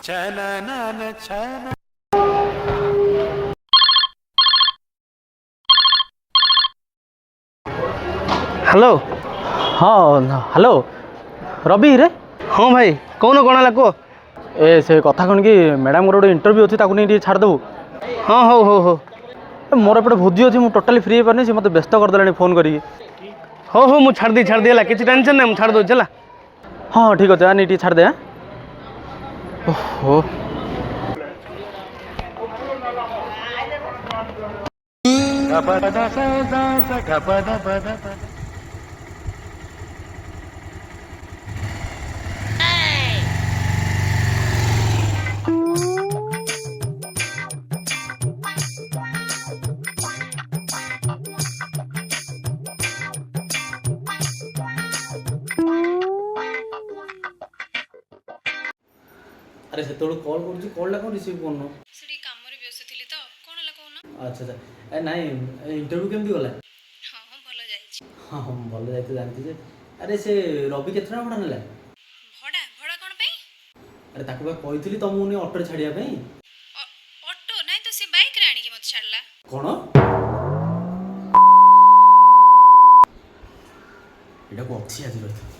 hello हाँ hello Ravi रे हाँ भाई कौन कौन है कह ए से कथा कौन कि मैडम गोटे इंटरव्यू अच्छी नहीं छाड़देबू हाँ हो हो हो मोर एपटे भोजी अच्छी मुझे टोटाली फ्री पारे से मत व्यस्त करदे फोन करी हो हो मुझे छाड़ी है किसी टेंशन नहीं छाड़ दूँ चला हाँ ठीक अच्छे नहीं छाड़दे हाँ ओहो अरे से कॉल कर कॉलटा कौन रिसीव करनो सेठी कामरे व्यस्त थिली तो कोन हला कोन अच्छा अच्छा ए नाई इंटरव्यू केमती गला हां हां भलो जाईछि हाँ हाँ भल जाए जानती जे अरे से रवि केतना भड़ा नेला भड़ा भड़ा कोन पे अरे ताको कही तुमको नहीं ऑटो छाड़िया ऑटो नाही तो से बाइक रे आनी कि मत छाड़ला कौन एटा को अच्छी आज रही